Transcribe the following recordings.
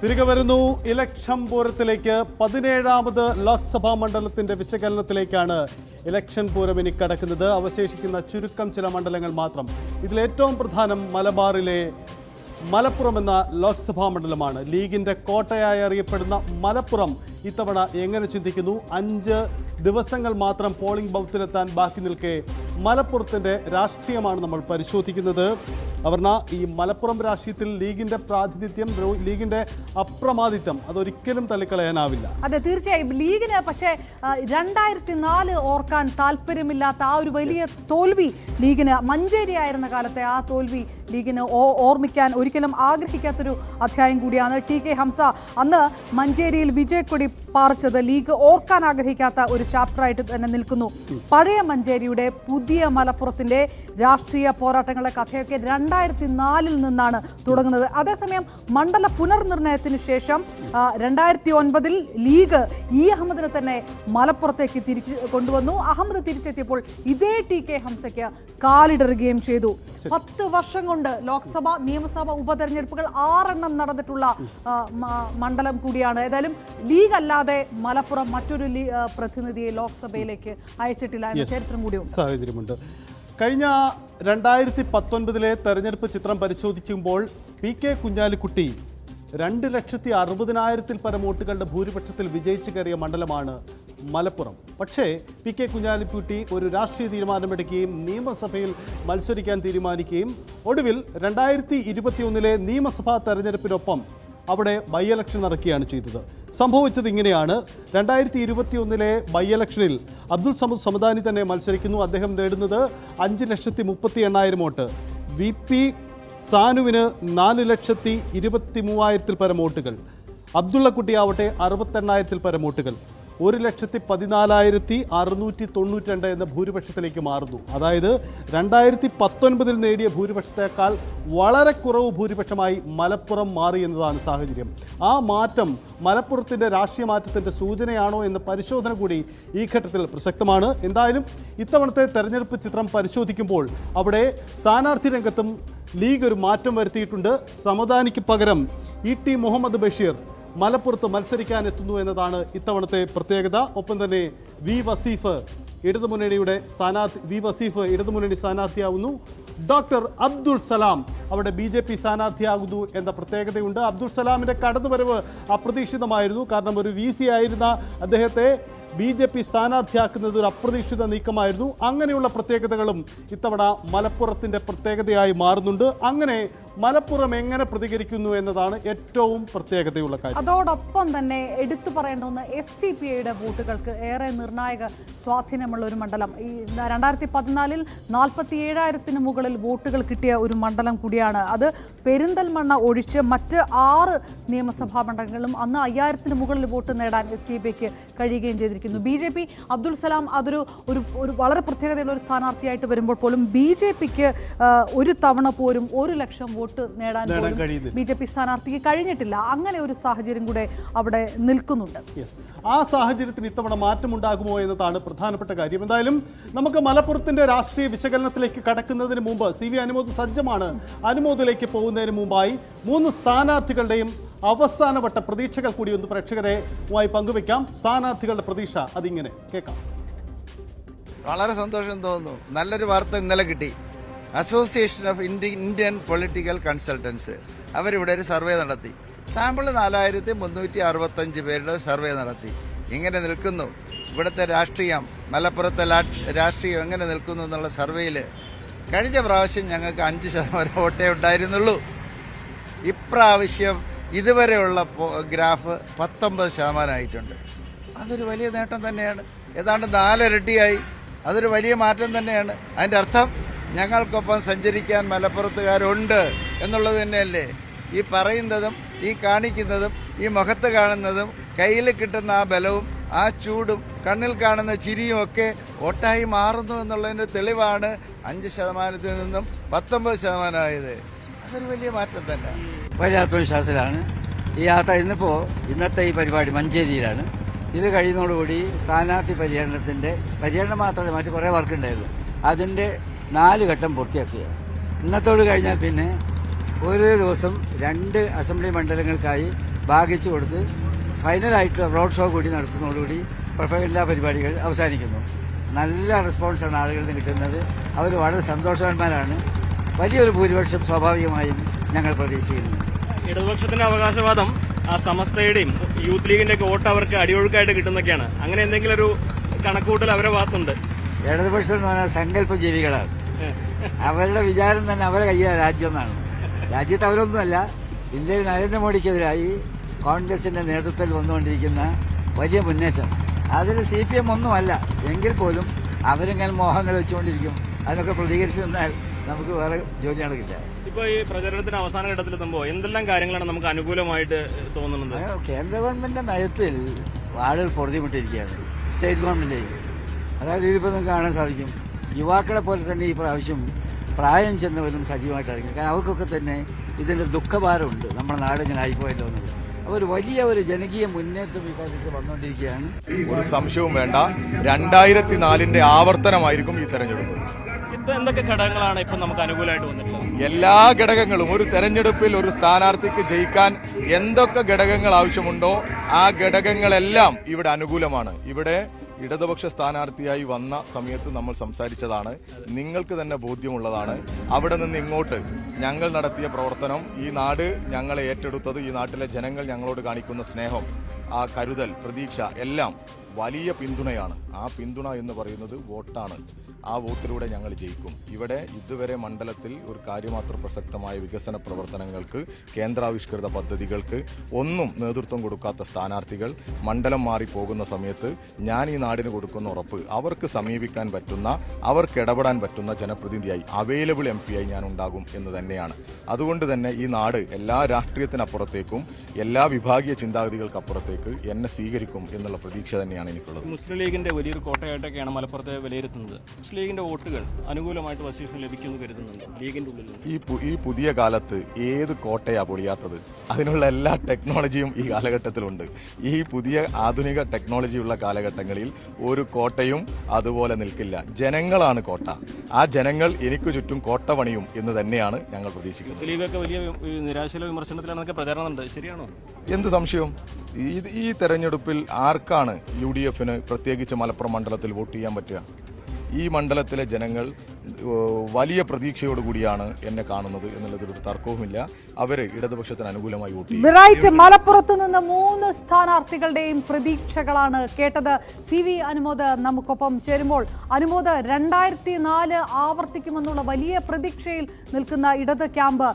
തിരികെ വരുന്നു ഇലക്ഷൻ പൂരത്തിലേക്ക്. 17ാമത് ലോക്സഭാ മണ്ഡലത്തിന്റെ വിശകലനത്തിലേക്കാണ് ഇലക്ഷൻ പൂരം ഇനി കടക്കുന്നത്. അവശേഷിക്കുന്ന ചുരുക്കം ചില മണ്ഡലങ്ങൾ മാത്രം. ഇതിലേറ്റവും പ്രധാനം മലബാറിലെ മലപ്പുറം എന്ന ലോക്സഭാ മണ്ഡലമാണ്. ലീഗിന്റെ കോട്ടയായി അറിയപ്പെടുന്ന മലപ്പുറം ഇത്തവണ എങ്ങനെ ചിന്തിക്കുന്നു? 5 ദിവസങ്ങൾ മാത്രം പോളിംഗ് ബൂത്തിലെത്താൻ ബാക്കി നിൽക്കെ മലപ്പുറത്തിന്റെ രാഷ്ട്രീയമാണ് നമ്മൾ പരിശോധിക്കുന്നത്. അവർണ, ഈ മലപ്പുറം രാഷ്ട്രീയത്തിൽ ലീഗിന്റെ പ്രാതിനിധ്യം, ലീഗിന്റെ അപ്രമാദിത്വം അതൊരിക്കലും തള്ളിക്കളയാനാവില്ല. അതെ, തീർച്ചയായും. ലീഗിന് പക്ഷേ 2004 ഓർക്കാൻ താല്പര്യമില്ലാത്ത ആ ഒരു വലിയ തോൽവി ലീഗിന്, മഞ്ചേരി ആയിരുന്ന കാലത്തെ ആ തോൽവി ലീഗിന് ഓർമ്മിക്കാൻ ഒരിക്കലും ആഗ്രഹിക്കാത്തൊരു അധ്യായം കൂടിയാണ്. ടി കെ ഹംസ അന്ന് മഞ്ചേരിയിൽ വിജയക്കൊടി പാറിച്ചത് ലീഗ് ഓർക്കാൻ ആഗ്രഹിക്കാത്ത ഒരു ചാപ്റ്ററായിട്ട് തന്നെ നിൽക്കുന്നു. പഴയ മഞ്ചേരിയുടെ പുതിയ മലപ്പുറത്തിന്റെ രാഷ്ട്രീയ പോരാട്ടങ്ങളുടെ കഥയൊക്കെ 2004 നിന്നാണ് തുടങ്ങുന്നത്. അതേസമയം മണ്ഡല പുനർനിർണയത്തിന് ശേഷം 2009 ലീഗ് അഹമ്മദിനെ തന്നെ മലപ്പുറത്തേക്ക് തിരിച്ചു കൊണ്ടുവന്നു. അഹമ്മദ് തിരിച്ചെത്തിയപ്പോൾ ഇതേ ടി കെ ഹംസയ്ക്ക് കാലിടറുകയും ചെയ്തു. 10 വർഷം കൊണ്ട് ലോക്സഭ, നിയമസഭ ഉപതെരഞ്ഞെടുപ്പുകൾ 6 നടന്നിട്ടുള്ള മണ്ഡലം കൂടിയാണ്. ഏതായാലും ലീഗ് അല്ലാതെ മലപ്പുറം മറ്റൊരു പ്രതിനിധിയെ ലോക്സഭയിലേക്ക് അയച്ചിട്ടില്ല എന്ന ചരിത്രം കൂടിയുണ്ട്. സാഹചര്യമുണ്ട്. കഴിഞ്ഞ 2019 തെരഞ്ഞെടുപ്പ് ചിത്രം പരിശോധിക്കുമ്പോൾ പി കെ കുഞ്ഞാലിക്കുട്ടി 2,60,000 പരം വോട്ടുകളുടെ ഭൂരിപക്ഷത്തിൽ വിജയിച്ചു കയറിയ മണ്ഡലമാണ് മലപ്പുറം. പക്ഷേ പി കെ കുഞ്ഞാലിക്കുട്ടി ഒരു രാഷ്ട്രീയ തീരുമാനമെടുക്കുകയും നിയമസഭയിൽ മത്സരിക്കാൻ തീരുമാനിക്കുകയും ഒടുവിൽ 2021 നിയമസഭാ തെരഞ്ഞെടുപ്പിനൊപ്പം അവിടെ ബൈ ഇലക്ഷൻ നടക്കുകയാണ് ചെയ്തത്. സംഭവിച്ചത് ഇങ്ങനെയാണ്. 2021 ബൈ ഇലക്ഷനിൽ അബ്ദുൾ സമദ് സമദാനി തന്നെ മത്സരിക്കുന്നു. അദ്ദേഹം നേടുന്നത് 5,38,000 വോട്ട്. വി പി സാനുവിന് 4,23,000 പരം വോട്ടുകൾ. അബ്ദുള്ളക്കുട്ടിയാവട്ടെ 68,000 പരം വോട്ടുകൾ. 1,14,692 എന്ന ഭൂരിപക്ഷത്തിലേക്ക് മാറുന്നു. അതായത് 2019 നേടിയ ഭൂരിപക്ഷത്തേക്കാൾ വളരെ കുറവ് ഭൂരിപക്ഷമായി മലപ്പുറം മാറി എന്നതാണ് സാഹചര്യം. ആ മാറ്റം മലപ്പുറത്തിൻ്റെ രാഷ്ട്രീയ മാറ്റത്തിൻ്റെ സൂചനയാണോ എന്ന പരിശോധന കൂടി ഈ ഘട്ടത്തിൽ പ്രസക്തമാണ്. എന്തായാലും ഇത്തവണത്തെ തെരഞ്ഞെടുപ്പ് ചിത്രം പരിശോധിക്കുമ്പോൾ അവിടെ സ്ഥാനാർത്ഥി രംഗത്തും ലീഗ് ഒരു മാറ്റം വരുത്തിയിട്ടുണ്ട്. സമദാനിക്ക് പകരം ഇ ടി മുഹമ്മദ് ബഷീർ മലപ്പുറത്ത് മത്സരിക്കാൻ എത്തുന്നു എന്നതാണ് ഇത്തവണത്തെ പ്രത്യേകത. ഒപ്പം തന്നെ വി വസീഫ് ഇടതുമുന്നണി സ്ഥാനാർത്ഥിയാവുന്നു. ഡോക്ടർ അബ്ദുൾ സലാം അവിടെ BJP സ്ഥാനാർത്ഥിയാകുന്നു എന്ന പ്രത്യേകതയുണ്ട്. അബ്ദുൾ സലാമിൻ്റെ കടന്നുവരവ് അപ്രതീക്ഷിതമായിരുന്നു. കാരണം ഒരു VC ആയിരുന്ന അദ്ദേഹത്തെ BJP സ്ഥാനാർത്ഥിയാക്കുന്നത് ഒരു അപ്രതീക്ഷിത നീക്കമായിരുന്നു. അങ്ങനെയുള്ള പ്രത്യേകതകളും ഇത്തവണ മലപ്പുറത്തിൻ്റെ പ്രത്യേകതയായി മാറുന്നുണ്ട്. അങ്ങനെ മലപ്പുറം എങ്ങനെ പ്രതികരിക്കുന്നു എന്നതാണ് ഏറ്റവും പ്രത്യേകതയുള്ള കാര്യം. അതോടൊപ്പം തന്നെ എടുത്തു പറയേണ്ട ഒന്ന്, STPയുടെ വോട്ടുകൾക്ക് ഏറെ നിർണായക സ്വാധീനമുള്ള ഒരു മണ്ഡലം. ഈ 2014 47,000 മുകളിൽ വോട്ടുകൾ കിട്ടിയ ഒരു മണ്ഡലം കൂടിയാണ് അത്. പെരിന്തൽമണ്ണ ഒഴിച്ച് മറ്റ് 6 നിയമസഭാ മണ്ഡലങ്ങളിലും അന്ന് 5,000 മുകളിൽ വോട്ട് നേടാൻ STPക്ക് കഴിയുകയും ചെയ്തിരിക്കുന്നു. BJP അബ്ദുൾ സലാം അതൊരു വളരെ പ്രത്യേകതയുള്ള ഒരു സ്ഥാനാർത്ഥിയായിട്ട് വരുമ്പോൾ പോലും BJPക്ക് ഒരു തവണ പോലും 1 ലക്ഷം വോട്ട് നേടാൻ BJP സ്ഥാനാർത്ഥിക്ക് കഴിഞ്ഞിട്ടില്ല. അങ്ങനെ ഒരു സാഹചര്യം കൂടെ അവിടെ നിൽക്കുന്നുണ്ട്. ആ സാഹചര്യത്തിന് ഇത്തവണ മാറ്റമുണ്ടാകുമോ എന്നതാണ് പ്രധാനപ്പെട്ട കാര്യം. എന്തായാലും നമുക്ക് മലപ്പുറത്തിന്റെ രാഷ്ട്രീയ വിശകലനത്തിലേക്ക് കടക്കുന്നതിന് മുമ്പ് CV അനുമോദ് സജ്ജമാണ്. അനുമോദിലേക്ക് പോകുന്നതിന് മുമ്പായി 3 സ്ഥാനാർത്ഥികളുടെയും അവസാനവട്ട പ്രതീക്ഷകൾ കൂടി ഒന്ന് പ്രേക്ഷകരുമായി പങ്കുവെക്കാം. സ്ഥാനാർത്ഥികളുടെ പ്രതീക്ഷ അതിങ്ങനെ കേൾക്കാം. വളരെ സന്തോഷം തോന്നുന്നു. നല്ലൊരു വാർത്ത ഇന്നലെ കിട്ടി. Association of Indian political consultants അവരിവിടെ ഒരു സർവേ നടത്തി. സാമ്പിൾ 4,365 പേരുടെ സർവേ നടത്തി. ഇങ്ങനെ നിൽക്കുന്നു ഇവിടുത്തെ രാഷ്ട്രീയം, മലപ്പുറത്തെ രാഷ്ട്രീയം എങ്ങനെ നിൽക്കുന്നു എന്നുള്ള സർവേയിൽ കഴിഞ്ഞ പ്രാവശ്യം ഞങ്ങൾക്ക് 5% വോട്ടേ ഉണ്ടായിരുന്നുള്ളൂ. ഇപ്രാവശ്യം ഇതുവരെയുള്ള ഗ്രാഫ് 19% ആയിട്ടുണ്ട്. അതൊരു വലിയ നേട്ടം തന്നെയാണ്. ഏതാണ്ട് 4 ഇരട്ടിയായി. അതൊരു വലിയ മാറ്റം തന്നെയാണ്. അതിൻ്റെ അർത്ഥം ഞങ്ങൾക്കൊപ്പം സഞ്ചരിക്കാൻ മലപ്പുറത്തുകാരുണ്ട് എന്നുള്ളത് തന്നെയല്ലേ. ഈ പറയുന്നതും ഈ കാണിക്കുന്നതും ഈ മുഖത്ത് കാണുന്നതും കയ്യിൽ കിട്ടുന്ന ആ ബലവും ആ ചൂടും കണ്ണിൽ കാണുന്ന ചിരിയും ഒക്കെ വോട്ടായി മാറുന്നു എന്നുള്ളതിൻ്റെ തെളിവാണ് 5% നിന്നും 19% ആയത്. അതൊരു വലിയ മാറ്റം തന്നെ. വലിയ ആത്മവിശ്വാസത്തിലാണ് ഈ യാത്ര. ഇന്നത്തെ ഈ പരിപാടി മഞ്ചേരിയിലാണ്. ഇത് കഴിയുന്നതോടുകൂടി സ്ഥാനാർത്ഥി പര്യടനം മാത്രമല്ല, മറ്റു കുറേ വർക്കുണ്ടായിരുന്നു. അതിൻ്റെ 4 ഘട്ടം പൂർത്തിയാക്കുകയാണ്. ഇന്നത്തോട് കഴിഞ്ഞാൽ പിന്നെ ഒരു ദിവസം 2 അസംബ്ലി മണ്ഡലങ്ങൾക്കായി ഭാഗിച്ചു കൊടുത്ത് ഫൈനലായിട്ട് റോഡ് ഷോ കൂടി നടത്തുന്നതോടുകൂടി എല്ലാ പരിപാടികൾ അവസാനിക്കുന്നു. നല്ല റെസ്പോൺസാണ് ആളുകളിൽ നിന്ന് കിട്ടുന്നത്. അവർ വളരെ സന്തോഷവാന്മാരാണ്. വലിയൊരു ഭൂരിപക്ഷം സ്വാഭാവികമായും ഞങ്ങൾ പ്രതീക്ഷിക്കുന്നു. ഇടതുപക്ഷത്തിന്റെ അവകാശവാദം ആ സമസ്തയുടെയും യൂത്ത് ലീഗിന്റെ ഒക്കെ വോട്ട് അവർക്ക് അടിയൊഴുക്കായിട്ട് കിട്ടുന്നൊക്കെയാണ്. അങ്ങനെ എന്തെങ്കിലും ഒരു കണക്കുകൂട്ടൽ അവരുടെ ഭാഗത്തുണ്ട്? ഇടതുപക്ഷം എന്ന് പറഞ്ഞാൽ സങ്കല്പ ജീവികളാണ്. അവരുടെ വിചാരം തന്നെ അവരെ കയ്യിലെ രാജ്യം എന്നാണ്. രാജ്യത്ത് അവരൊന്നുമല്ല. ഇന്ത്യയിൽ നരേന്ദ്രമോദിക്കെതിരായി കോൺഗ്രസിന്റെ നേതൃത്വത്തിൽ വന്നുകൊണ്ടിരിക്കുന്ന വലിയ മുന്നേറ്റം അതിൽ CPM ഒന്നുമല്ല എങ്കിൽ പോലും അവരിങ്ങനെ മോഹങ്ങൾ വെച്ചുകൊണ്ടിരിക്കും. അതിനൊക്കെ പ്രതികരിച്ചു നിന്നാൽ നമുക്ക് വേറെ ജോലി നടക്കില്ല. ഇപ്പൊ ഈ പ്രചരണത്തിന് അവസാന ഘട്ടത്തിലെത്തുമ്പോൾ എന്തെല്ലാം കാര്യങ്ങളാണ് നമുക്ക് അനുകൂലമായിട്ട് തോന്നുന്നത്? കേന്ദ്ര ഗവൺമെന്റിന്റെ നയത്തിൽ ആളുകൾ പൊറുതിമുട്ടിരിക്കുകയാണ്. സ്റ്റേറ്റ് ഗവൺമെന്റിലേക്ക് അതായത് ഇതിപ്പോൾ നമുക്ക് കാണാൻ സാധിക്കും. യുവാക്കളെ പോലെ തന്നെ ഈ പ്രാവശ്യം പ്രായം ചെന്നവരും സജീവമായിട്ട് ഇറങ്ങി. കാരണം അവർക്കൊക്കെ തന്നെ ഇതിന്റെ ദുഃഖഭാരമുണ്ട്. നമ്മുടെ നാട് ഇങ്ങനെ ആയിപ്പോയല്ലോ എന്നുള്ളത്. ഒരു വലിയ ഒരു ജനകീയ മുന്നേറ്റം ഈ കാര്യത്തിൽ വന്നുകൊണ്ടിരിക്കുകയാണ്. ഒരു സംശയവും വേണ്ട, 2004 ആവർത്തനമായിരിക്കും ഈ തെരഞ്ഞെടുപ്പ്. ഇപ്പൊ എന്തൊക്കെ ഘടകങ്ങളാണ് ഇപ്പൊ നമുക്ക് അനുകൂലമായിട്ട് വന്നിട്ടുള്ളത്? എല്ലാ ഘടകങ്ങളും ഒരു തെരഞ്ഞെടുപ്പിൽ ഒരു സ്ഥാനാർത്ഥിക്ക് ജയിക്കാൻ എന്തൊക്കെ ഘടകങ്ങൾ ആവശ്യമുണ്ടോ ആ ഘടകങ്ങളെല്ലാം ഇവിടെ അനുകൂലമാണ്. ഇവിടെ ഇടതുപക്ഷ സ്ഥാനാർത്ഥിയായി വന്ന സമയത്ത് നമ്മൾ സംസാരിച്ചതാണ്. നിങ്ങൾക്ക് തന്നെ ബോധ്യമുള്ളതാണ്. അവിടെ നിന്ന് ഇങ്ങോട്ട് ഞങ്ങൾ നടത്തിയ പ്രവർത്തനം, ഈ നാട് ഞങ്ങളെ ഏറ്റെടുത്തത്, ഈ നാട്ടിലെ ജനങ്ങൾ ഞങ്ങളോട് കാണിക്കുന്ന സ്നേഹം, ആ കരുതൽ, പ്രതീക്ഷ എല്ലാം വലിയ പിന്തുണയാണ്. ആ പിന്തുണ എന്ന് പറയുന്നത് വോട്ടാണ്. ആ വോട്ടിലൂടെ ഞങ്ങൾ ജയിക്കും. ഇവിടെ ഇതുവരെ മണ്ഡലത്തിൽ ഒരു കാര്യമാത്ര പ്രസക്തമായ വികസന പ്രവർത്തനങ്ങൾക്ക്, കേന്ദ്രാവിഷ്കൃത പദ്ധതികൾക്ക് ഒന്നും നേതൃത്വം കൊടുക്കാത്ത സ്ഥാനാർത്ഥികൾ മണ്ഡലം മാറി പോകുന്ന സമയത്ത് ഞാൻ ഈ നാടിന് കൊടുക്കുന്ന ഉറപ്പ്, അവർക്ക് സമീപിക്കാൻ പറ്റുന്ന, അവർക്ക് ഇടപെടാൻ പറ്റുന്ന ജനപ്രതിനിധിയായി, അവൈലബിൾ MP ആയി ഞാൻ ഉണ്ടാകും എന്ന് തന്നെയാണ്. അതുകൊണ്ട് തന്നെ ഈ നാട് എല്ലാ രാഷ്ട്രീയത്തിനപ്പുറത്തേക്കും എല്ലാ വിഭാഗീയ ചിന്താഗതികൾക്കപ്പുറത്തേക്ക് എന്നെ സ്വീകരിക്കും എന്നുള്ള പ്രതീക്ഷ തന്നെയാണ് എനിക്കുള്ളത്. മുസ്ലിം ലീഗിന്റെ വലിയൊരു കോട്ടയായിട്ടൊക്കെയാണ് മലപ്പുറത്തെ വിലയിരുത്തുന്നത്. മുസ്ലിം ലീഗിന്റെ വോട്ടുകൾ അനുകൂലമായിട്ട് വസീഫിന് ലഭിക്കുമെന്ന് കരുതുന്നുണ്ട് ലീഗിന്റെ ഉള്ളിൽ? ഈ പുതിയ കാലത്ത് ഏത് കോട്ടയാ പൊളിയാത്തത്? അതിനുള്ള എല്ലാ ടെക്നോളജിയും ഈ കാലഘട്ടത്തിലുണ്ട്. ഈ പുതിയ ആധുനിക ടെക്നോളജിയുള്ള കാലഘട്ടങ്ങളിൽ ഒരു കോട്ടയും അതുപോലെ നിൽക്കില്ല. ജനങ്ങളാണ് കോട്ട. ആ ജനങ്ങൾ എനിക്ക് ചുറ്റും കോട്ട പണിയും എന്ന് തന്നെയാണ് ഞങ്ങൾ പ്രതീക്ഷിക്കുന്നത്. ലീഗൊക്കെ വലിയ നിരാശയിലെ വിമർശനത്തിലാണെന്നൊക്കെ പ്രചാരണമുണ്ട്. ശരിയാണോ? എന്ത് സംശയം? ഈ തെരഞ്ഞെടുപ്പിൽ ആർക്കാണ് UDFന് പ്രത്യേകിച്ച് മലപ്പുറം മണ്ഡലത്തിൽ വോട്ട് ചെയ്യാൻ പറ്റുക? ഈ മണ്ഡലത്തിലെ ജനങ്ങൾ വലിയ പ്രതീക്ഷയോടുകൂടിയാണ് എന്നെ കാണുന്നത് എന്നുള്ളതിലൊരു തർക്കവുമില്ല. അവര് ഇടതുപക്ഷത്തിന് അനുകൂലമായി വോട്ട് ചെയ്യും. മലപ്പുറത്തു നിന്ന് 3 സ്ഥാനാർത്ഥികളുടെയും പ്രതീക്ഷകളാണ് കേട്ടത്. CV അനുമോദ് നമുക്കൊപ്പം ചേരുമ്പോൾ, അനുമോദ്, 2004 ആവർത്തിക്കുമെന്നുള്ള വലിയ പ്രതീക്ഷയിൽ നിൽക്കുന്ന ഇടത് ക്യാമ്പ്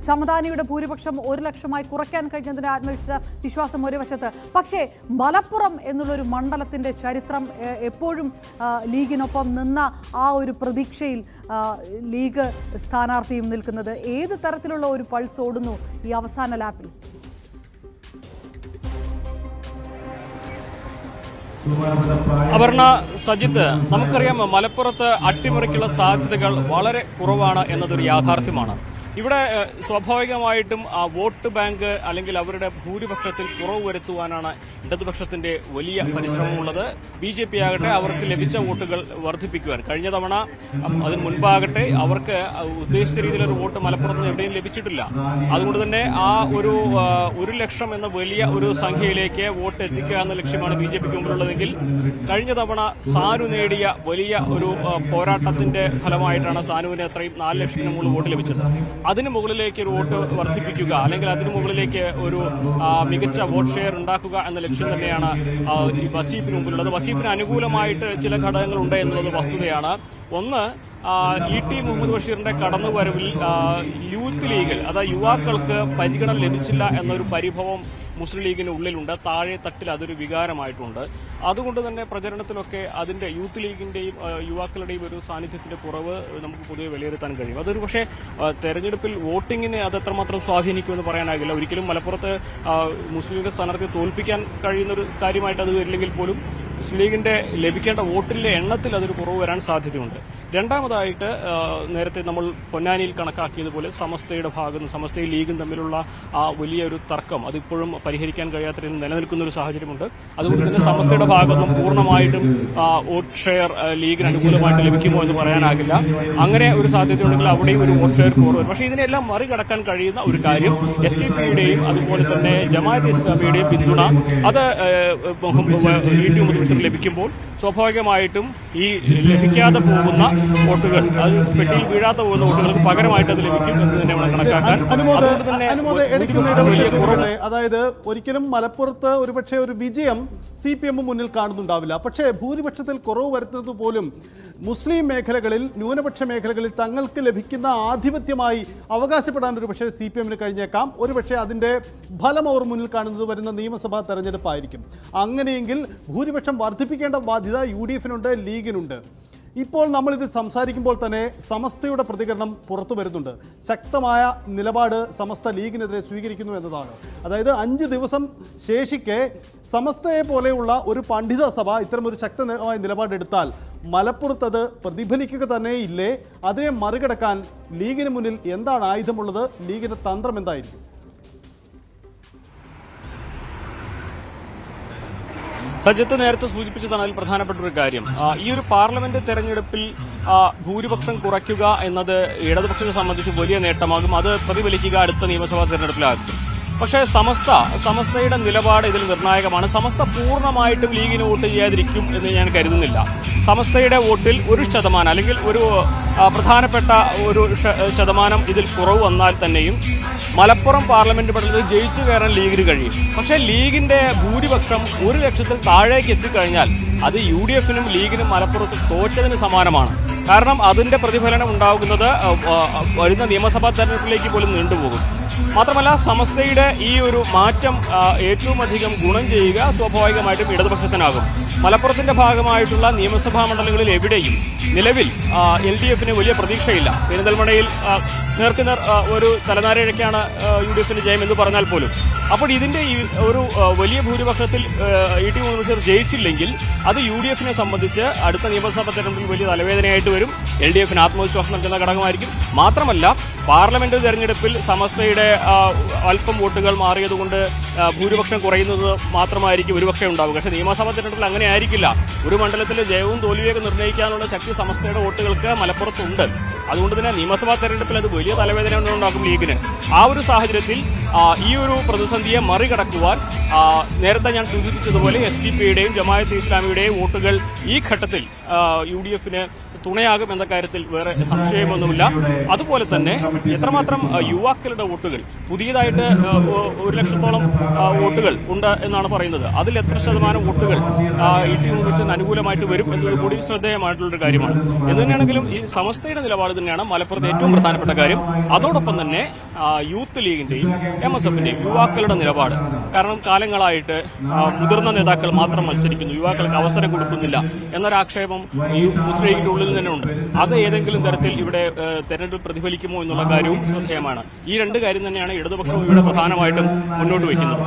സമദാനിയുടെ ഭൂരിപക്ഷം 1 ലക്ഷമായി കുറയ്ക്കാൻ കഴിഞ്ഞതിന്റെ ആത്മവിശ്വാസം ഒരു വശത്ത്. പക്ഷേ മലപ്പുറം എന്നുള്ളൊരു മണ്ഡലത്തിന്റെ ചരിത്രം എപ്പോഴും ലീഗിനൊപ്പം നിന്ന ആ ഒരു പ്രതീക്ഷയിൽ ലീഗ് സ്ഥാനാർത്ഥിയും നിൽക്കുന്നത്. ഏത് തരത്തിലുള്ള ഒരു പൾസ് ഓടുന്നു ഈ അവസാന ലാപ്പിൽ? അപർണ, സജിത്ത്, നമുക്കറിയാം മലപ്പുറത്ത് അട്ടിമറിക്കുള്ള സാധ്യതകൾ വളരെ കുറവാണ് എന്നതൊരു യാഥാർത്ഥ്യമാണ്. ഇവിടെ സ്വാഭാവികമായിട്ടും ആ വോട്ട് ബാങ്ക് അല്ലെങ്കിൽ അവരുടെ ഭൂരിപക്ഷത്തിൽ കുറവ് വരുത്തുവാനാണ് ഇടതുപക്ഷത്തിന്റെ വലിയ പരിശ്രമമുള്ളത്. BJP ആകട്ടെ അവർക്ക് ലഭിച്ച വോട്ടുകൾ വർദ്ധിപ്പിക്കുവാൻ കഴിഞ്ഞ തവണ, അതിന് മുൻപാകട്ടെ അവർക്ക് ഉദ്ദേശിച്ച രീതിയിലൊരു വോട്ട് മലപ്പുറത്ത് നിന്ന് എവിടെയും ലഭിച്ചിട്ടില്ല. അതുകൊണ്ട് തന്നെ ആ ഒരു 1 ലക്ഷം എന്ന വലിയ ഒരു സംഖ്യയിലേക്ക് വോട്ട് എത്തിക്കുക എന്ന ലക്ഷ്യമാണ് BJPക്ക് മുമ്പിലുള്ളതെങ്കിൽ കഴിഞ്ഞ തവണ സാനു നേടിയ വലിയ ഒരു പോരാട്ടത്തിന്റെ ഫലമായിട്ടാണ് സാനുവിന് അത്രയും 4 ലക്ഷത്തിന് മുകളിൽ വോട്ട് ലഭിച്ചത്. അതിന് മുകളിലേക്ക് ഒരു വോട്ട് വർദ്ധിപ്പിക്കുക അല്ലെങ്കിൽ അതിന് മുകളിലേക്ക് ഒരു മികച്ച വോട്ട് ഷെയർ ഉണ്ടാക്കുക എന്ന ലക്ഷ്യം തന്നെയാണ് ഈ വസീഫിന് മുമ്പിലുള്ളത്. വസീഫിന് അനുകൂലമായിട്ട് ചില ഘടകങ്ങളുണ്ട് എന്നുള്ളത് വസ്തുതയാണ്. ഒന്ന്, ET മുഹമ്മദ് ബഷീറിന്റെ കടന്നുവരവിൽ യൂത്ത് ലീഗിൽ, അതായത് യുവാക്കൾക്ക് പരിഗണന ലഭിച്ചില്ല എന്നൊരു പരിഭവം മുസ്ലിം ലീഗിന് ഉള്ളിലുണ്ട്. താഴെ തട്ടിൽ അതൊരു വികാരമായിട്ടുണ്ട്. അതുകൊണ്ട് തന്നെ പ്രചരണത്തിലൊക്കെ അതിന്റെ യൂത്ത് ലീഗിന്റെയും യുവാക്കളുടെയും ഒരു സാന്നിധ്യത്തിന്റെ കുറവ് നമുക്ക് പൊതുവെ വിലയിരുത്താൻ കഴിയും. അതൊരു പക്ഷേ തെരഞ്ഞെടുപ്പിൽ വോട്ടിങ്ങിനെ അത് എത്രമാത്രം സ്വാധീനിക്കുമെന്ന് പറയാനാകില്ല. ഒരിക്കലും മലപ്പുറത്ത് മുസ്ലിം ലീഗ് സ്ഥാനാർത്ഥിയെ തോൽപ്പിക്കാൻ കഴിയുന്ന ഒരു കാര്യമായിട്ട് അത് വരില്ലെങ്കിൽ പോലും മുസ്ലിം ലീഗിന്റെ ലഭിക്കേണ്ട വോട്ടിലെ എണ്ണത്തിൽ അതൊരു കുറവ് വരാൻ സാധ്യതയുണ്ട്. രണ്ടാമതായിട്ട് നേരത്തെ നമ്മൾ പൊന്നാനിയിൽ കണക്കാക്കിയതുപോലെ സമസ്തയുടെ ഭാഗത്തും സമസ്തയും ലീഗും തമ്മിലുള്ള ആ വലിയൊരു തർക്കം അതിപ്പോഴും പരിഹരിക്കാൻ കഴിയാത്ത രീതിയിൽ നിലനിൽക്കുന്ന ഒരു സാഹചര്യമുണ്ട്. അതുകൊണ്ട് തന്നെ സമസ്തയുടെ ഭാഗത്തും പൂർണ്ണമായിട്ടും വോട്ട് ഷെയർ ലീഗിന് അനുകൂലമായിട്ട് ലഭിക്കുമോ എന്ന് പറയാനാകില്ല. അങ്ങനെ ഒരു സാധ്യതയുണ്ടെങ്കിൽ അവിടെയും ഒരു വോട്ട് ഷെയർ കുറവ് വരും. പക്ഷേ ഇതിനെല്ലാം മറികടക്കാൻ കഴിയുന്ന ഒരു കാര്യം SDP-യുടെയും അതുപോലെ തന്നെ ജമാഅത്തെ ഇസ്ലാമിയുടെയും പിന്തുണ അത് ET മുഹമ്മദ് ലഭിക്കുമ്പോൾ സ്വാഭാവികമായിട്ടും ഈ ലഭിക്കാതെ പോകുന്ന വോട്ടുകൾ അത് പെട്ടിയിൽ വീഴാതെ പോകുന്ന വോട്ടുകൾക്ക് പകരമായിട്ട് അത് ലഭിക്കും എന്ന് തന്നെ വേണം കണക്കാക്കാൻ. അതായത് ഒരിക്കലും മലപ്പുറത്ത് ഒരുപക്ഷെ ഒരു വിജയം CPM മുന്നിൽ കാണുന്നുണ്ടാവില്ല. പക്ഷേ ഭൂരിപക്ഷത്തിൽ കുറവ് വരുത്തുന്നത് പോലും മുസ്ലിം മേഖലകളിൽ ന്യൂനപക്ഷ മേഖലകളിൽ തങ്ങൾക്ക് ലഭിക്കുന്ന ആധിപത്യമായി അവകാശപ്പെടാൻ ഒരു പക്ഷേ CPM-ന് കഴിഞ്ഞേക്കാം. ഒരുപക്ഷെ അതിന്റെ ഫലം അവർ മുന്നിൽ കാണുന്നത് വരുന്ന നിയമസഭാ തെരഞ്ഞെടുപ്പായിരിക്കും. അങ്ങനെയെങ്കിൽ ഭൂരിപക്ഷം വർദ്ധിപ്പിക്കേണ്ട ബാധ്യത UDF-നുണ്ട്, ലീഗിനുണ്ട്. ഇപ്പോൾ നമ്മളിത് സംസാരിക്കുമ്പോൾ തന്നെ സമസ്തയുടെ പ്രതികരണം പുറത്തു വരുന്നുണ്ട്. ശക്തമായ നിലപാട് സമസ്ത ലീഗിനെതിരെ സ്വീകരിക്കുന്നു എന്നതാണ്. അതായത് 5 ദിവസം ശേഷിക്കെ സമസ്തയെ പോലെയുള്ള ഒരു പണ്ഡിത സഭ ഇത്തരമൊരു ശക്തമായ നിലപാടെടുത്താൽ മലപ്പുറത്തത് പ്രതിഫലിക്കുക തന്നെ ഇല്ലേ? അതിനെ മറികടക്കാൻ ലീഗിന് മുന്നിൽ എന്താണ് ആയുധമുള്ളത്? ലീഗിന്റെ തന്ത്രം എന്തായിരിക്കും? സജിത്ത് നേരത്തെ സൂചിപ്പിച്ചതാണ് അതിൽ പ്രധാനപ്പെട്ട ഒരു കാര്യം. ഈ ഒരു പാർലമെന്റ് തെരഞ്ഞെടുപ്പിൽ ഭൂരിപക്ഷം കുറയ്ക്കുക എന്നത് ഇടതുപക്ഷത്തെ സംബന്ധിച്ച് വലിയ നേട്ടമാകും. അത് പ്രതിഫലിക്കുക അടുത്ത നിയമസഭാ തെരഞ്ഞെടുപ്പിലാകും. പക്ഷേ സമസ്തയുടെ നിലപാട് ഇതിൽ നിർണായകമാണ്. സമസ്ത പൂർണ്ണമായിട്ടും ലീഗിന് വോട്ട് ചെയ്യാതിരിക്കും എന്ന് ഞാൻ കരുതുന്നില്ല. സമസ്തയുടെ വോട്ടിൽ 1% അല്ലെങ്കിൽ ഒരു പ്രധാനപ്പെട്ട ഒരു ശതമാനം ഇതിൽ കുറവ് വന്നാൽ തന്നെയും മലപ്പുറം പാർലമെന്റ് മണ്ഡലത്തിൽ ജയിച്ചു കയറാൻ ലീഗിന് കഴിയും. പക്ഷേ ലീഗിന്റെ ഭൂരിപക്ഷം 1 ലക്ഷത്തിൽ താഴേക്ക് എത്തിക്കഴിഞ്ഞാൽ അത് UDF-നും ലീഗിനും മലപ്പുറത്ത് തോറ്റതിന് സമാനമാണ്. കാരണം അതിന്റെ പ്രതിഫലനം ഉണ്ടാകുന്നത് വരുന്ന നിയമസഭാ തെരഞ്ഞെടുപ്പിലേക്ക് പോലും നീണ്ടുപോകും. മാത്രമല്ല സമസ്തയുടെ ഈ ഒരു മാറ്റം ഏറ്റവും അധികം ഗുണം ചെയ്യുക സ്വാഭാവികമായിട്ടും ഇടതുപക്ഷത്തിനാകും. മലപ്പുറത്തിന്റെ ഭാഗമായിട്ടുള്ള നിയമസഭാ മണ്ഡലങ്ങളിൽ എവിടെയും നിലവിൽ LDF-ന് വലിയ പ്രതീക്ഷയില്ല. പെരിന്തൽമണ്ണയിൽ നേർക്കുനേർ ഒരു തലനാരിഴയ്ക്കാണ് UDF-ന് ജയം എന്ന് പറഞ്ഞാൽ പോലും. അപ്പോൾ ഇതിന്റെ ഈ ഒരു വലിയ ഭൂരിപക്ഷത്തിൽ ET മുഹമ്മദ് ജയിച്ചില്ലെങ്കിൽ അത് UDF-നെ സംബന്ധിച്ച് അടുത്ത നിയമസഭാ തെരഞ്ഞെടുപ്പിൽ വലിയ തലവേദനയായിട്ട് വരും. LDF-ന് ആത്മവിശ്വാസം നൽകുന്ന ഘടകമായിരിക്കും. മാത്രമല്ല പാർലമെന്റ് തെരഞ്ഞെടുപ്പിൽ സമസ്തയുടെ അല്പം വോട്ടുകൾ മാറിയതുകൊണ്ട് ഭൂരിപക്ഷം കുറയുന്നത് മാത്രമായിരിക്കും ഒരുപക്ഷെ ഉണ്ടാവുക. പക്ഷേ നിയമസഭാ തെരഞ്ഞെടുപ്പിൽ അങ്ങനെ ആയിരിക്കില്ല. ഒരു മണ്ഡലത്തിലെ ജയവും തോൽവിയൊക്കെ നിർണ്ണയിക്കാനുള്ള ശക്തി സമസ്തയുടെ വോട്ടുകൾക്ക് മലപ്പുറത്തുണ്ട്. അതുകൊണ്ട് തന്നെ നിയമസഭാ തെരഞ്ഞെടുപ്പിൽ അത് വലിയ തലവേദന ഉണ്ടാക്കും ലീഗിന്. ആ ഒരു സാഹചര്യത്തിൽ ഈ ഒരു പ്രതിസന്ധിയെ മറികടക്കുവാൻ നേരത്തെ ഞാൻ സൂചിപ്പിച്ചതുപോലെ SDP-യുടെയും ജമാഅത്തെ ഇസ്ലാമിയുടെയും വോട്ടുകൾ ഈ ഘട്ടത്തിൽ UDF-ന് തുണയാകും എന്ന കാര്യത്തിൽ വേറെ സംശയമൊന്നുമില്ല. അതുപോലെ തന്നെ എത്രമാത്രം യുവാക്കളുടെ വോട്ടുകൾ പുതിയതായിട്ട് 1 ലക്ഷത്തോളം വോട്ടുകൾ ഉണ്ട് എന്നാണ് പറയുന്നത്. അതിൽ എത്ര ശതമാനം വോട്ടുകൾ ET മുഹമ്മദിന് അനുകൂലമായിട്ട് വരും എന്നത് കൂടി ശ്രദ്ധേയമായിട്ടുള്ളൊരു കാര്യമാണ്. എന്ന് തന്നെയാണെങ്കിലും ഈ സമസ്തയുടെ നിലപാട് തന്നെയാണ് മലപ്പുറത്ത് ഏറ്റവും പ്രധാനപ്പെട്ട കാര്യം. അതോടൊപ്പം തന്നെ യൂത്ത് ലീഗിന്റെയും MSF-ന്റെയും യുവാക്കളുടെ നിലപാട്. കാരണം കാലങ്ങളായിട്ട് മുതിർന്ന നേതാക്കൾ മാത്രം മത്സരിക്കുന്നു, യുവാക്കൾക്ക് അവസരം കൊടുക്കുന്നില്ല എന്നൊരാക്ഷേപം ഈ മുസ്ലിം ലീഗിന്റെ ഉള്ളിൽ തന്നെ ഉണ്ട്. അത് ഏതെങ്കിലും തരത്തിൽ ഇവിടെ തെരഞ്ഞെടുപ്പ് പ്രതിഫലിക്കുമോ എന്നുള്ള കാര്യവും ശ്രദ്ധേയമാണ്. ഈ 2 കാര്യം തന്നെയാണ് ഇടതുപക്ഷവും ഇവിടെ പ്രധാനമായിട്ടും മുന്നോട്ട് വയ്ക്കുന്നത്.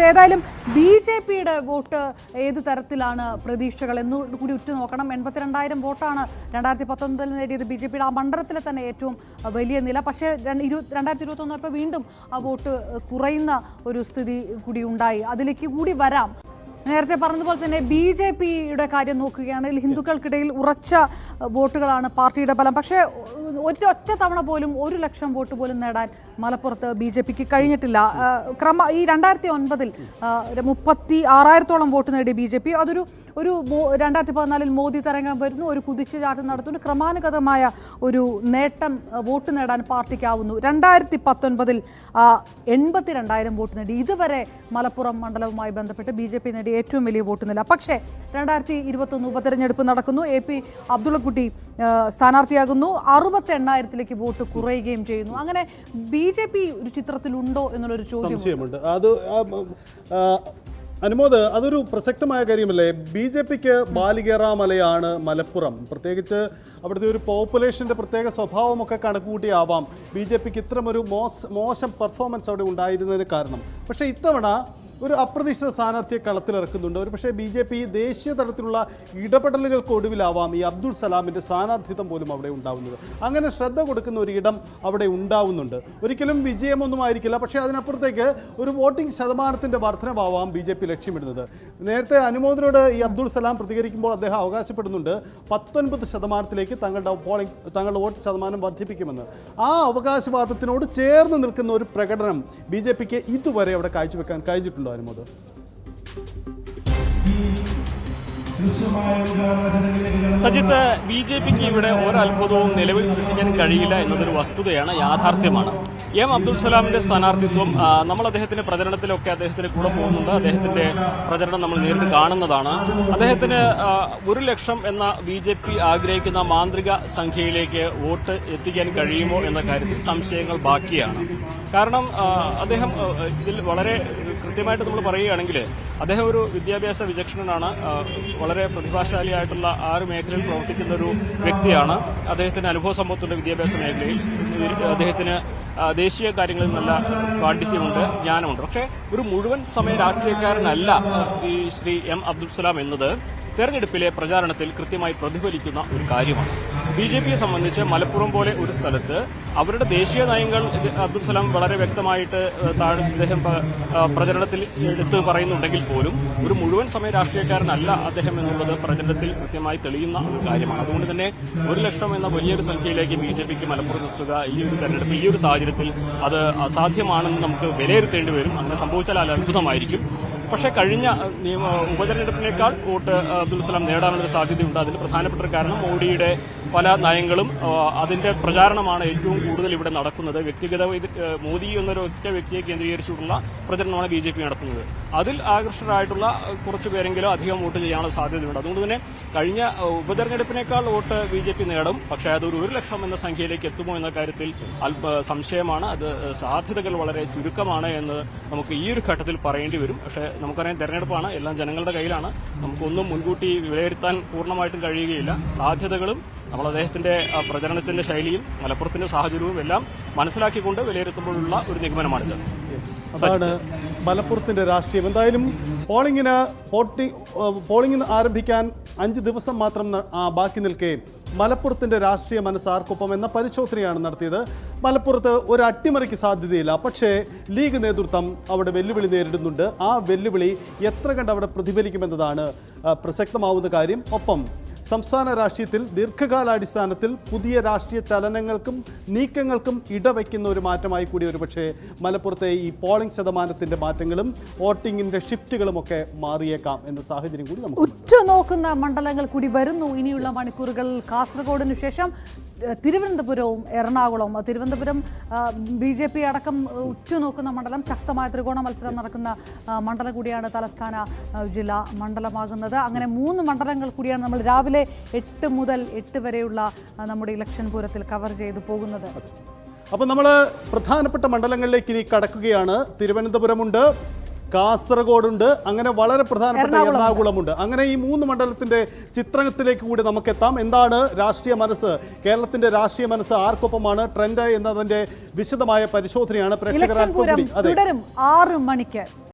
ഏതായാലും BJP-യുടെ വോട്ട് ഏത് തരത്തിലാണ് പ്രതീക്ഷകൾ എന്ന് കൂടി ഉറ്റുനോക്കണം. 82,000 വോട്ടാണ് 2019 നേടിയത് BJP-യുടെ ആ മണ്ഡലത്തിലെ തന്നെ ഏറ്റവും വലിയ നില. പക്ഷേ 2021 ഇപ്പോൾ വീണ്ടും ആ വോട്ട് കുറയുന്ന ഒരു സ്ഥിതി കൂടി ഉണ്ടായി. അതിലേക്ക് കൂടി വരാം. നേരത്തെ പറഞ്ഞതുപോലെ തന്നെ BJP-യുടെ കാര്യം നോക്കുകയാണെങ്കിൽ ഹിന്ദുക്കൾക്കിടയിൽ ഉറച്ച വോട്ടുകളാണ് പാർട്ടിയുടെ ബലം. പക്ഷേ ഒറ്റ തവണ പോലും 1 ലക്ഷം വോട്ട് പോലും നേടാൻ മലപ്പുറത്ത് BJP-ക്ക് കഴിഞ്ഞിട്ടില്ല. ഈ 2009-ൽ 36,000-ഓളം വോട്ട് നേടിയ BJP അതൊരു 2014-ൽ മോദി തരംഗം വരുന്നു, ഒരു കുതിച്ചുചാട്ടം നടത്തുന്നു, ക്രമാനുഗതമായ ഒരു നേട്ടം വോട്ട് നേടാൻ പാർട്ടിക്കാവുന്നു. 2019-ൽ 82,000 വോട്ട് നേടി. ഇതുവരെ മലപ്പുറം മണ്ഡലവുമായി ബന്ധപ്പെട്ട് BJP നേടിയ ഏറ്റവും വലിയ വോട്ട് നില. പക്ഷേ 2021 ഉപതെരഞ്ഞെടുപ്പ് നടക്കുന്നു. AP അബ്ദുള്ളക്കുട്ടി സ്ഥാനാർത്ഥിയാകുന്നു. 68,000-ലേക്ക് വോട്ട് കുറയുകയും ചെയ്യുന്നു. അങ്ങനെ BJP ഒരു ചിത്രത്തിലുണ്ടോ എന്നുള്ളൊരു ചോദ്യമുണ്ട്. അത് അനുമോദ്, അതൊരു പ്രസക്തമായ കാര്യമല്ലേ? BJP-ക്ക് ബാലികേറാമലയാണ് മലപ്പുറം. പ്രത്യേകിച്ച് അവിടുത്തെ ഒരു പോപ്പുലേഷൻ്റെ പ്രത്യേക സ്വഭാവമൊക്കെ കണക്കുകൂട്ടിയാവാം BJP-ക്ക് ഇത്തരമൊരു മോശം പെർഫോമൻസ് അവിടെ ഉണ്ടായിരുന്നതിന് കാരണം. പക്ഷേ ഇത്തവണ ഒരു അപ്രതീക്ഷിത സ്ഥാനാർത്ഥിയെ കളത്തിലിറക്കുന്നുണ്ട്. ഒരു പക്ഷേ BJP ദേശീയ തലത്തിലുള്ള ഇടപെടലുകൾക്കൊടുവിലാവാം ഈ അബ്ദുൾ സലാമിൻ്റെ സ്ഥാനാർത്ഥിത്വം പോലും അവിടെ ഉണ്ടാവുന്നത്. അങ്ങനെ ശ്രദ്ധ കൊടുക്കുന്ന ഒരു ഇടം അവിടെ ഉണ്ടാവുന്നുണ്ട്. ഒരിക്കലും വിജയമൊന്നും ആയിരിക്കില്ല, പക്ഷേ അതിനപ്പുറത്തേക്ക് ഒരു വോട്ടിംഗ് ശതമാനത്തിൻ്റെ വർധനവാവാം BJP ലക്ഷ്യമിടുന്നത്. നേരത്തെ അനുമോദനോട് ഈ അബ്ദുൾ സലാം പ്രതികരിക്കുമ്പോൾ അദ്ദേഹം അവകാശപ്പെടുന്നുണ്ട് 19% തങ്ങളുടെ വോട്ട് ശതമാനം വർദ്ധിപ്പിക്കുമെന്ന്. ആ അവകാശവാദത്തിനോട് ചേർന്ന് നിൽക്കുന്ന ഒരു പ്രകടനം BJPക്ക് ഇതുവരെ അവിടെ കാഴ്ചവെക്കാൻ കഴിഞ്ഞിട്ടുണ്ടോ അനുമോദ്? സജിത്ത്, BJPക്ക് ഇവിടെ ഒരത്ഭുതവും നിലവിൽ സൃഷ്ടിക്കാൻ കഴിയില്ല എന്നതൊരു വസ്തുതയാണ്, യാഥാർത്ഥ്യമാണ്. അബ്ദുൾ സലാമിന്റെ സ്ഥാനാർത്ഥിത്വം നമ്മൾ അദ്ദേഹത്തിന്റെ പ്രചരണത്തിലൊക്കെ അദ്ദേഹത്തിന് കൂടെ പോകുന്നുണ്ട്. അദ്ദേഹത്തിന്റെ പ്രചരണം നമ്മൾ നേരിട്ട് കാണുന്നതാണ്. അദ്ദേഹത്തിന് 1 ലക്ഷം എന്ന BJP ആഗ്രഹിക്കുന്ന മാന്ത്രിക സംഖ്യയിലേക്ക് വോട്ട് എത്തിക്കാൻ കഴിയുമോ എന്ന കാര്യത്തിൽ സംശയങ്ങൾ ബാക്കിയാണ്. കാരണം അദ്ദേഹം ഇതിൽ വളരെ കൃത്യമായിട്ട് നമ്മൾ പറയുകയാണെങ്കിൽ അദ്ദേഹം ഒരു വിദ്യാഭ്യാസ വിചക്ഷണനാണ്. വളരെ പ്രതിഭാശാലിയായിട്ടുള്ള 6 മേഖലയിൽ പ്രവർത്തിക്കുന്ന ഒരു വ്യക്തിയാണ്. അദ്ദേഹത്തിന് അനുഭവ സമ്പത്തുണ്ട് വിദ്യാഭ്യാസ മേഖലയിൽ. അദ്ദേഹത്തിന് ദേശീയ കാര്യങ്ങളിൽ നല്ല പാണ്ഡിത്യമുണ്ട്, ജ്ഞാനമുണ്ട്. പക്ഷേ ഒരു മുഴുവൻ സമയ രാഷ്ട്രീയക്കാരനല്ല ഈ ശ്രീ അബ്ദുൾ സലാം എന്നത് തെരഞ്ഞെടുപ്പിലെ പ്രചാരണത്തിൽ കൃത്യമായി പ്രതിഫലിക്കുന്ന ഒരു കാര്യമാണ്. BJPയെ സംബന്ധിച്ച് മലപ്പുറം പോലെ ഒരു സ്ഥലത്ത് അവരുടെ ദേശീയ നയങ്ങൾ അബ്ദുൾ സലാം വളരെ വ്യക്തമായിട്ട് അദ്ദേഹം പ്രചരണത്തിൽ എടുത്ത് പറയുന്നുണ്ടെങ്കിൽ പോലും ഒരു മുഴുവൻ സമയ രാഷ്ട്രീയക്കാരനല്ല അദ്ദേഹം എന്നുള്ളത് പ്രചരണത്തിൽ കൃത്യമായി തെളിയുന്ന ഒരു കാര്യമാണ്. അതുകൊണ്ട് തന്നെ 1 ലക്ഷം എന്ന വലിയൊരു സംഖ്യയിലേക്ക് BJPക്ക് മലപ്പുറം എത്തുക ഈ ഒരു തെരഞ്ഞെടുപ്പ് ഈ ഒരു സാഹചര്യത്തിൽ അത് അസാധ്യമാണെന്ന് നമുക്ക് വിലയിരുത്തേണ്ടി വരും. അങ്ങനെ സംഭവിച്ചാൽ അത് അത്ഭുതമായിരിക്കും. പക്ഷേ കഴിഞ്ഞ ഉപതെരഞ്ഞെടുപ്പിനേക്കാൾ വോട്ട് അബ്ദുൾ സലാം നേടാനുള്ളൊരു സാധ്യതയുണ്ട്. അതിന് പ്രധാനപ്പെട്ട കാരണം മോഡിയുടെ പല നയങ്ങളും അതിന്റെ പ്രചാരണമാണ് ഏറ്റവും കൂടുതൽ ഇവിടെ നടക്കുന്നത്. വ്യക്തിഗത മോദി എന്നൊരു ഒറ്റ വ്യക്തിയെ കേന്ദ്രീകരിച്ചുകൊണ്ടുള്ള പ്രചരണമാണ് BJP നടത്തുന്നത്. അതിൽ ആകർഷകരായിട്ടുള്ള കുറച്ച് പേരെങ്കിലും അധികം വോട്ട് ചെയ്യാനുള്ള സാധ്യതയുണ്ട്. അതുകൊണ്ട് തന്നെ കഴിഞ്ഞ ഉപതെരഞ്ഞെടുപ്പിനേക്കാൾ വോട്ട് BJP നേടും. പക്ഷേ അതൊരു 1 ലക്ഷം എന്ന സംഖ്യയിലേക്ക് എത്തുമോ എന്ന കാര്യത്തിൽ സംശയമാണ്. അത് സാധ്യതകൾ വളരെ ചുരുക്കമാണ് എന്ന് നമുക്ക് ഈ ഒരു ഘട്ടത്തിൽ പറയേണ്ടി വരും. പക്ഷേ നമുക്കറിയാം, തെരഞ്ഞെടുപ്പാണ്, എല്ലാം ജനങ്ങളുടെ കയ്യിലാണ്. നമുക്കൊന്നും മുൻകൂട്ടി വിലയിരുത്താൻ പൂർണ്ണമായിട്ടും കഴിയുകയില്ല. സാധ്യതകളും നമ്മൾ അദ്ദേഹത്തിന്റെ പ്രചരണത്തിന്റെ ശൈലിയും മലപ്പുറത്തിന്റെ സാഹചര്യവും എല്ലാം മനസ്സിലാക്കിക്കൊണ്ട് വിലയിരുത്തുമ്പോഴുള്ള ഒരു നിഗമനമാണിത്. അതാണ് മലപ്പുറത്തിന്റെ രാഷ്ട്രീയം. എന്തായാലും പോളിംഗ് ആരംഭിക്കാൻ 5 ദിവസം മാത്രം ബാക്കി നിൽക്കെ മലപ്പുറത്തിന്റെ രാഷ്ട്രീയ മനസ്സ് ആർക്കൊപ്പം എന്ന പരിശോധനയാണ് നടത്തിയത്. മലപ്പുറത്ത് ഒരു അട്ടിമറിക്ക് സാധ്യതയില്ല, പക്ഷേ ലീഗ് നേതൃത്വം അവിടെ വെല്ലുവിളി നേരിടുന്നുണ്ട്. ആ വെല്ലുവിളി എത്ര കണ്ട് അവിടെ പ്രതിഫലിക്കുമെന്നതാണ് പ്രസക്തമാവുന്ന കാര്യം. ഒപ്പം സംസ്ഥാന രാഷ്ട്രീയത്തിൽ ദീർഘകാലാടിസ്ഥാനത്തിൽ പുതിയ രാഷ്ട്രീയ ചലനങ്ങൾക്കും നീക്കങ്ങൾക്കും ഇടവയ്ക്കുന്ന ഒരു മാറ്റമായി കൂടി ഒരുപക്ഷെ മലപ്പുറത്തെ ഈ പോളിംഗ് ശതമാനത്തിന്റെ മാറ്റങ്ങളും വോട്ടിങ്ങിന്റെ ഷിഫ്റ്റുകളും ഒക്കെ മാറിയേക്കാം എന്ന സാഹചര്യം കൂടി നമുക്ക് ഉറ്റുനോക്കുന്ന മണ്ഡലങ്ങൾ കൂടി വരുന്നു ഇനിയുള്ള മണിക്കൂറുകൾ. കാസർഗോഡിനു ശേഷം തിരുവനന്തപുരവും എറണാകുളവും. തിരുവനന്തപുരം BJP അടക്കം ഉറ്റുനോക്കുന്ന മണ്ഡലം, ശക്തമായ ത്രികോണ മത്സരം നടക്കുന്ന മണ്ഡലം കൂടിയാണ് തലസ്ഥാന ജില്ലാ മണ്ഡലമാകുന്നത്. അങ്ങനെ 3 മണ്ഡലങ്ങൾ കൂടിയാണ് നമ്മൾ രാവിലെ 8 മുതൽ 8 വരെയുള്ള നമ്മുടെ ഇലക്ഷൻ പൂരത്തിൽ കവർ ചെയ്തു പോകുന്നത്. അപ്പോൾ നമ്മൾ പ്രധാനപ്പെട്ട മണ്ഡലങ്ങളിലേക്ക് ഇനി കടക്കുകയാണ്. തിരുവനന്തപുരമുണ്ട്, കാസർഗോഡുണ്ട്, അങ്ങനെ വളരെ പ്രധാനപ്പെട്ട എറണാകുളമുണ്ട്. അങ്ങനെ ഈ 3 മണ്ഡലത്തിന്റെ ചിത്രത്തിലേക്ക് കൂടി നമുക്കെത്താം. എന്താണ് രാഷ്ട്രീയ മനസ്സ്, കേരളത്തിന്റെ രാഷ്ട്രീയ മനസ്സ് ആർക്കൊപ്പമാണ് ട്രെൻഡ് എന്നതിന്റെ വിശദമായ പരിശോധനയാണ് പ്രേക്ഷകർ. തുടരും 6 മണിക്ക്.